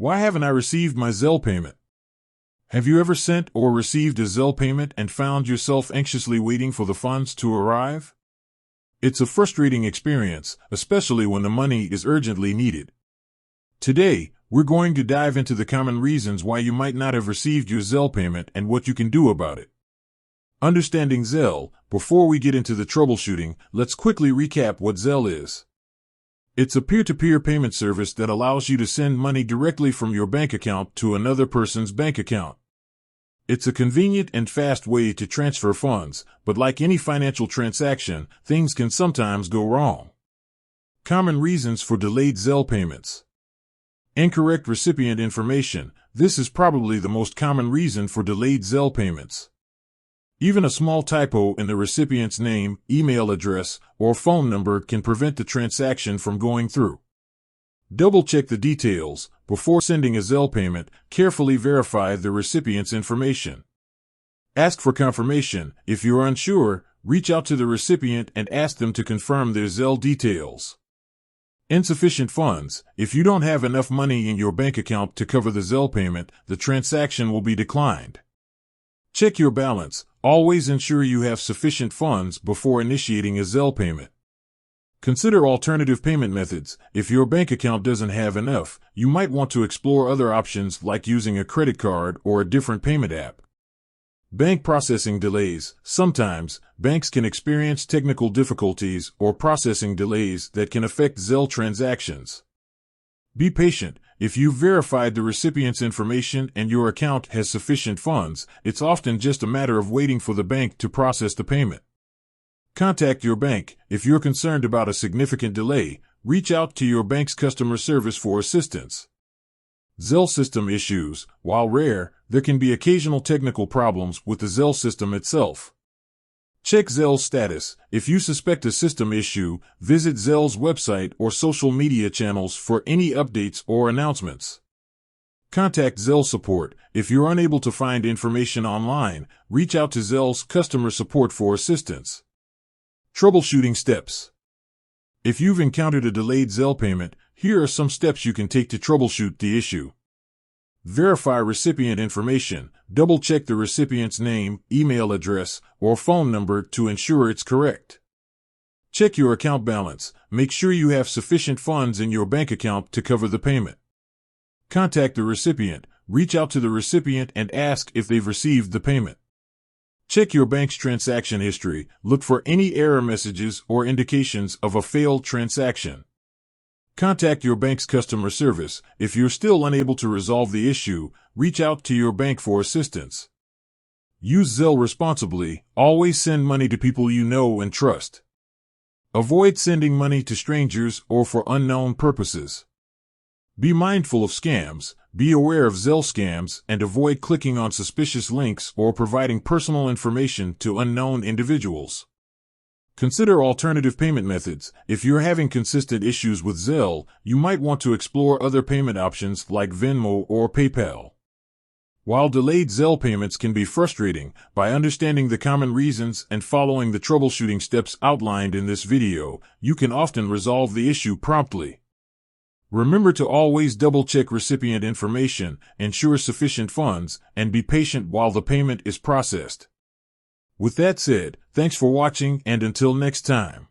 Why haven't I received my Zelle payment? Have you ever sent or received a Zelle payment and found yourself anxiously waiting for the funds to arrive? It's a frustrating experience, especially when the money is urgently needed. Today, we're going to dive into the common reasons why you might not have received your Zelle payment and what you can do about it. Understanding Zelle. Before we get into the troubleshooting, let's quickly recap what Zelle is. It's a peer-to-peer payment service that allows you to send money directly from your bank account to another person's bank account. It's a convenient and fast way to transfer funds, but like any financial transaction, things can sometimes go wrong. Common reasons for delayed Zelle payments. Incorrect recipient information. This is probably the most common reason for delayed Zelle payments. Even a small typo in the recipient's name, email address, or phone number can prevent the transaction from going through. Double-check the details. Before sending a Zelle payment, carefully verify the recipient's information. Ask for confirmation. If you're unsure, reach out to the recipient and ask them to confirm their Zelle details. Insufficient funds. If you don't have enough money in your bank account to cover the Zelle payment, the transaction will be declined. Check your balance. Always ensure you have sufficient funds before initiating a Zelle payment. Consider alternative payment methods. If your bank account doesn't have enough, you might want to explore other options like using a credit card or a different payment app. Bank processing delays. Sometimes, banks can experience technical difficulties or processing delays that can affect Zelle transactions. Be patient. If you've verified the recipient's information and your account has sufficient funds, it's often just a matter of waiting for the bank to process the payment. Contact your bank. If you're concerned about a significant delay, reach out to your bank's customer service for assistance. Zelle system issues. While rare, there can be occasional technical problems with the Zelle system itself. Check Zelle's status. If you suspect a system issue, visit Zelle's website or social media channels for any updates or announcements. Contact Zelle support. If you're unable to find information online, reach out to Zelle's customer support for assistance. Troubleshooting steps. If you've encountered a delayed Zelle payment, here are some steps you can take to troubleshoot the issue. Verify recipient information. Double-check the recipient's name, email address, or phone number to ensure it's correct. Check your account balance. Make sure you have sufficient funds in your bank account to cover the payment. Contact the recipient. Reach out to the recipient and ask if they've received the payment. Check your bank's transaction history. Look for any error messages or indications of a failed transaction. Contact your bank's customer service. If you're still unable to resolve the issue, reach out to your bank for assistance. Use Zelle responsibly. Always send money to people you know and trust. Avoid sending money to strangers or for unknown purposes. Be mindful of scams. Be aware of Zelle scams and avoid clicking on suspicious links or providing personal information to unknown individuals. Consider alternative payment methods. If you're having consistent issues with Zelle, you might want to explore other payment options like Venmo or PayPal. While delayed Zelle payments can be frustrating, by understanding the common reasons and following the troubleshooting steps outlined in this video, you can often resolve the issue promptly. Remember to always double-check recipient information, ensure sufficient funds, and be patient while the payment is processed. With that said, thanks for watching and until next time.